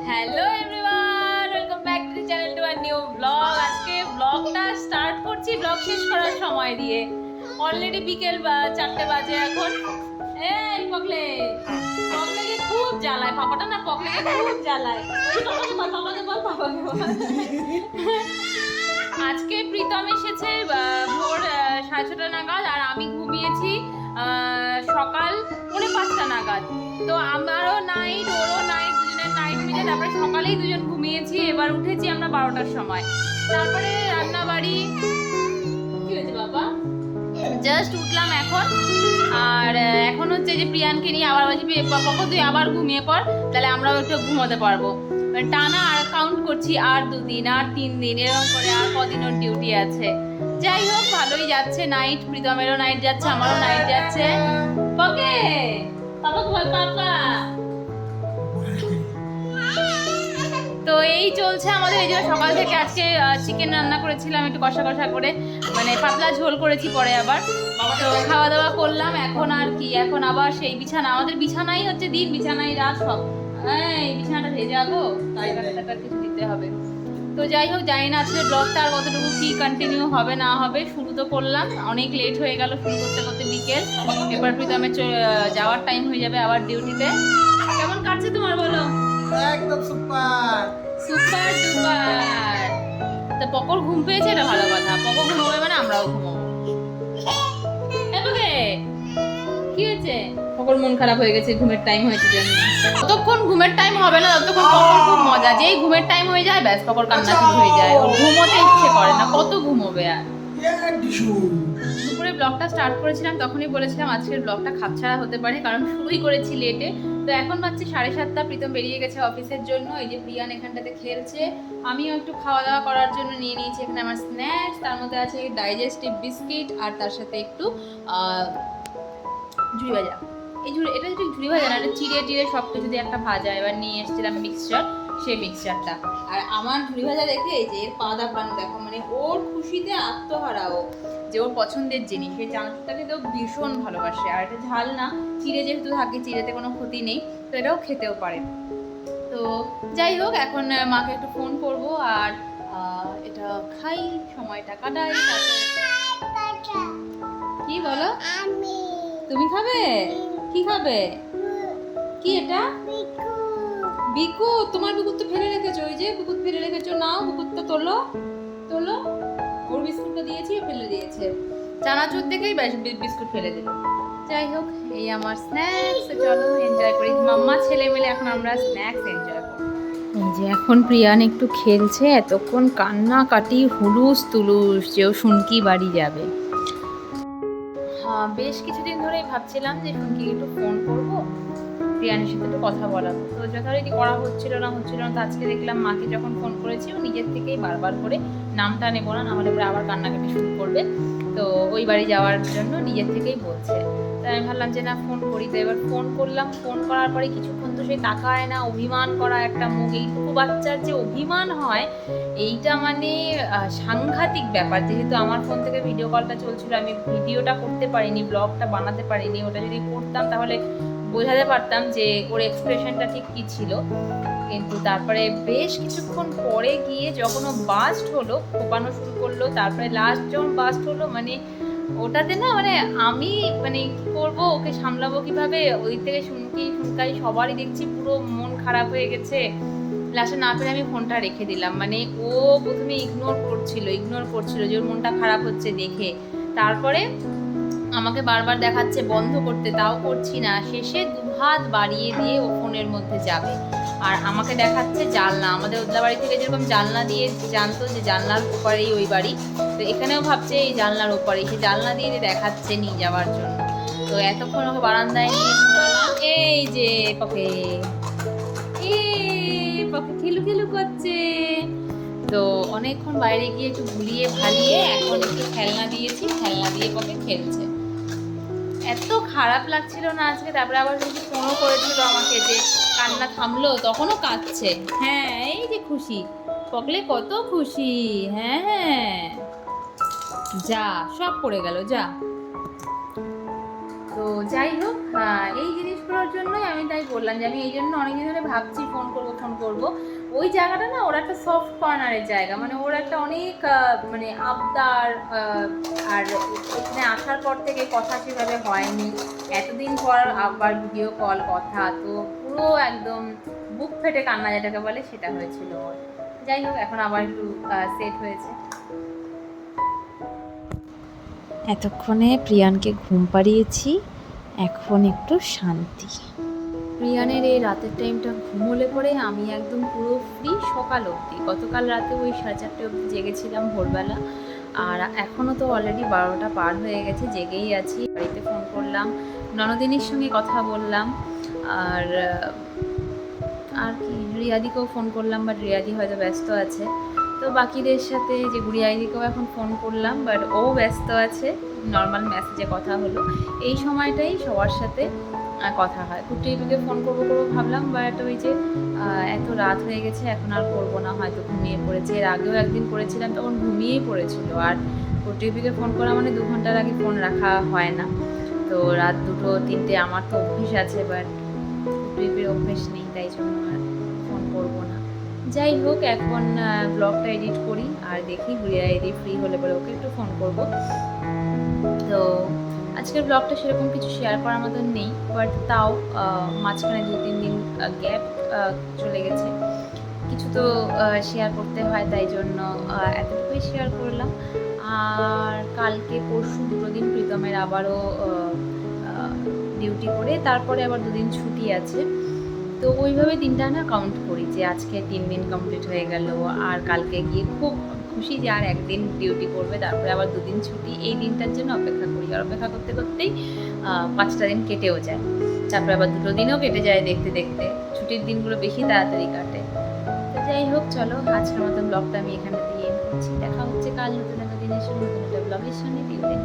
Hello everyone, welcome back to the channel to a new blog. আজকে ব্লগটা start করছি blog শেষ করার সময় দিয়ে। অলরেডি বিকেল 4টে বাজে এখন। এই পকলেকে খুব জ্বালায় পাপাটা, না পকলেকে খুব জ্বালায়। পাপাকে বল পাপাকে বল। আজকে প্রীতম এসেছে ভোর 6:30 নাগাদ, আর আমি ঘুমিয়েছি সকাল 5:45 নাগাদ। তো আমারও নাইট, ওরও নাইট, দুজনের নাইট মিলে তারপরে সকালেই দুজন ঘুমিয়েছি। এবার উঠেছি আমরা 12টার সময়। তারপরে রান্না বাড়ি, কি হয়েছে বাবা, জাস্ট উঠলাম এখন। আর এখন হচ্ছে যে প্রিয়ানকে নিয়ে আবার বলছি পাপা তুই আবার ঘুমিয়ে পড়, তাহলে আমরাও একটু ঘুমোতে পারবো। টানা আর কাউন্ট করছি, আর 2 দিন, আর 3 দিন, এরকম করে আর কদিন ওর ডিউটি আছে। যাই হোক, ভালোই যাচ্ছে নাইট, প্রীতমেরও নাইট যাচ্ছে, আমারও নাইট যাচ্ছে। ওকে পাপা বল পাপা। তো এই চলছে আমাদের। এই জন্য সকাল থেকে আজকে চিকেন রান্না করেছিলাম একটু কষা কষা করে, মানে পাতলা ঝোল করেছি, পরে আবার তো খাওয়া দাওয়া করলাম। এখন আর কি, এখন আবার সেই বিছানা, আমাদের বিছানাই হচ্ছে দিন, বিছানাই রাত সব। এই বিছানাটা ভেজে যাবো, তাই কিছু দিতে হবে। তো যাই হোক, জানি না আজকে ব্লগটা আর কতটুকু কি কন্টিনিউ হবে না হবে। শুরু তো করলাম, অনেক লেট হয়ে গেল শুরু করতে করতে বিকেল। এবার প্রীতমের যাওয়ার টাইম হয়ে যাবে আবার ডিউটিতে। কেমন কাটছে তোমার বলো? একদম সুপার সুপার ডুপার। তো পকর ঘুম পেয়েছে, এটা ভালো কথা। পকর ঘুমাবে মানে আমরাও ঘুমাবো। কি হয়েছে? পকর মন খারাপ হয়ে গেছে, ঘুমের টাইম হয়েছে জন্য। যতক্ষণ ঘুমের টাইম হবে না ততক্ষণ পকর খুব মজা। যেই ঘুমের টাইম হয়ে যায় ব্যাস পকর কান্না শুরু হয়ে যায়, ওর ঘুমোতে ইচ্ছে করে না। কত ঘুমোবে আর। দুপুরে ব্লগটা স্টার্ট করেছিলাম, তখনই বলেছিলাম আজকের ব্লগটা খাপছাড়া হতে পারে, কারণ শুরুই করেছি লেটে। তো এখন বাজছে 7:30। প্রীতম বেরিয়ে গেছে অফিসের জন্য। এই যে প্রিয়ান এখানটাতে খেলছে, আমিও একটু খাওয়া দাওয়া করার জন্য নিয়ে নিয়েছি এখানে আমার স্ন্যাক্স। তার মধ্যে আছে ডাইজেস্টিভ বিস্কিট, আর তার সাথে একটু ঝুড়ি ভাজা। এটা যদি ঝুড়ি ভাজা না, এটা চিড়ে টিড়ে সব কিছু দিয়ে একটা ভাজা। এবার নিয়ে এসেছিলাম মিক্সচার, সেই মিক্সচারটা। আর আমার ঝুড়ি ভাজা দেখে এই যে এর পাদা পান দেখো, মানে ওর খুশিতে আত্মহারা ও, যে ওর পছন্দের জিনিস। সেই চানাচুরটাকে তো ভীষণ ভালোবাসে। আর এটা ঝাল না, চিড়ে যেহেতু থাকে, চিড়েতে কোনো ক্ষতি নেই, তো এটাও খেতেও পারে। তো যাই হোক, এখন মাকে একটু ফোন করব আর এটা খাই, সময়টা কাটাই। কি বলো? তুমি খাবে? কি খাবে? কি এটা? বিকু। তোমার বিকুত তো ফেলে রেখেছো, ওই যে বিকুত ফেলে রেখেছো, নাও বিকুতটা তোলো তোলো। ওর বিস্কুটটা দিয়েছি, ফেলে দিয়েছে। চানাচুর দেখেই বিস্কুট ফেলে দিল। যাই হোক, এই আমার স্ন্যাক্স, চলো এনজয় করি। মাম্মা ছেলে মিলে এখন আমরা স্ন্যাক্স এনজয় করি। এই যে এখন প্রিয়ান একটু খেলছে, এতক্ষণ কান্নাকাটি হুলুস তুলুস, যে ও শুনকি বাড়ি যাবে। বেশ কিছুদিন ধরেই ভাবছিলাম যে শুনকি একটু ফোন করবো, প্রিয়ানের সাথে একটু কথা বলাবো। তো যথারীতি করা হচ্ছিল না। তো আজকে দেখলাম মাকে যখন ফোন করেছি, ও নিজের থেকেই বারবার করে, নামটা নেবো না, নাহলে পরে আবার কান্নাকাটি শুরু করবে, তো ওই বাড়ি যাওয়ার জন্য নিজের থেকেই বলছে। তাই আমি ভাবলাম যে না, ফোন করি। তো এবার ফোন করলাম। ফোন করার পরে কিছুক্ষণ তো সে তাকায় না, অভিমান করা একটা মুখ। এইটুকু বাচ্চার যে অভিমান হয়, এইটা মানে সাংঘাতিক ব্যাপার। যেহেতু আমার ফোন থেকে ভিডিও কলটা চলছিল, আমি ভিডিওটা করতে পারিনি, ব্লগটা বানাতে পারিনি। ওটা যদি করতাম তাহলে বোঝাতে পারতাম যে ওর এক্সপ্রেশনটা ঠিক কী ছিল। কিন্তু তারপরে বেশ কিছুক্ষণ পরে গিয়ে যখন ও বাস্ট হলো, কোপানো শুরু করলো, তারপরে লাস্ট যখন বাস্ট হলো, মানে ওটাতে না, মানে আমি মানে কী করবো, ওকে সামলাবো কিভাবে। ওই থেকে শুনকাই সবারই দেখছি পুরো মন খারাপ হয়ে গেছে। লাস্টে না পেরে আমি ফোনটা রেখে দিলাম। মানে ও প্রথমে ইগনোর করছিল যে ওর মনটা খারাপ হচ্ছে দেখে। তারপরে আমাকে বারবার দেখাচ্ছে বন্ধ করতে, তাও করছি না। শেষে 2 হাত বাড়িয়ে দিয়ে ও ফোনের মধ্যে যাবে, আর আমাকে দেখাচ্ছে জানলা। আমাদের ওদলা বাড়ি থেকে যেরকম জানলা দিয়ে জানতো যে জানলার ওপারেই ওই বাড়ি, তো এখানেও ভাবছে এই জানলার ওপারেই, সে জানলা দিয়ে দেখাচ্ছে নিয়ে যাওয়ার জন্য। তো এতক্ষণ ওকে বারান্দায় নিয়ে, এই যে পকে খেলু খেলু করছে। তো অনেকক্ষণ বাইরে গিয়ে একটু ভুলিয়ে ভালিয়ে এখন একটু খেলনা দিয়েছি, খেলনা দিয়ে পকে খেলছে। এত খারাপ লাগছিল না আজকে। তারপরে আবার যদি ফোনও করেছিল আমাকে, যে কান্না থামলো, তখনও কাঁদছে। হ্যাঁ, এই যে খুশি পকলে, কত খুশি। হ্যাঁ, যা সব পড়ে গেল, যা। তো যাই হোক, এই জিনিসগুলোর জন্যই আমি তাই বললাম যে আমি এই জন্য অনেকদিন ধরে ভাবছি ফোন করব। ওই জায়গাটা না ওর একটা সফট কর্নারের জায়গা, মানে ওর একটা অনেক মানে আবদার, আর এখানে আসার পর থেকে কথা সেভাবে হয়নি, এতদিন পর আবার ভিডিও কল কথা, তো পুরো একদম বুক ফেটে কান্না যেটাকে বলে সেটা হয়েছিল ওর। যাই হোক, এখন আবার একটু সেট হয়েছে। এতক্ষণে প্রিয়ানকে ঘুম পাড়িয়েছি, এখন একটু শান্তি। প্রিয়ানের এই রাতের টাইমটা ঘুমোলে পরে আমি একদম পুরো ফ্রি সকাল অবধি। গতকাল রাতে ওই 4:30 অবধি জেগেছিলাম ভোরবেলা, আর এখনও তো অলরেডি 12টা পার হয়ে গেছে, জেগেই আছি। বাড়িতে ফোন করলাম, ননদিনীর সঙ্গে কথা বললাম, আর কি রিয়াদিকেও ফোন করলাম, বাট রিয়াদি হয়তো ব্যস্ত আছে। তো বাকিদের সাথে যে গুড়িয়াদিকেও এখন ফোন করলাম, বাট ও ব্যস্ত আছে, নর্মাল মেসেজে কথা হলো। এই সময়টাই সবার সাথে কথা হয়। কুটিকে ফোন করবো ভাবলাম, বাট ওই যে এত রাত হয়ে গেছে, এখন আর করবো না, হয়তো ঘুমিয়ে পড়েছে। এর আগেও একদিন করেছিলাম, তখন ঘুমিয়েই পড়েছিল। আর কুটিকে ফোন করা মানে 2 ঘন্টার আগে ফোন রাখা হয় না। তো রাত 2টো 3টে আমার তো অভ্যেস আছে, বাট কুটির অভ্যেস নেই, তাই জন্য আর ফোন করবো না। যাই হোক, এখন ব্লগটা এডিট করি, আর দেখি গুড়িয়া ফ্রি হলে পরে ওকে একটু ফোন করব। তো আজকের ব্লগটা সেরকম কিছু শেয়ার করার মতন নেই, বাট তাও মাঝখানে 2-3 দিন গ্যাপ চলে গেছে, কিছু তো শেয়ার করতে হয়, তাই জন্য এতটুকুই শেয়ার করলাম। আর কালকে পরশু 2 দিন প্রীতমের আবারও ডিউটি করে, তারপরে আবার 2 দিন ছুটি আছে। তো ওইভাবে দিনটা না কাউন্ট করি যে আজকে 3 দিন কমপ্লিট হয়ে গেল, আর কালকে গিয়ে খুব খুশি যে আর একদিন ডিউটি করবে, তারপরে আবার 2 দিন ছুটি। এই দিনটার জন্য অপেক্ষা করি, আর অপেক্ষা করতে করতেই 5টা দিন কেটেও যায়, তারপরে আবার 2 দিনও কেটে যায় দেখতে দেখতে। ছুটির দিনগুলো বেশি তাড়াতাড়ি কাটে। তো যাই হোক, চলো আজকের মতন ব্লগটা আমি এখানে দিয়ে এন্ড করছি। দেখা হচ্ছে কাল নতুন একটা দিনের সঙ্গে, নতুন একটা ব্লগের সঙ্গে। দিন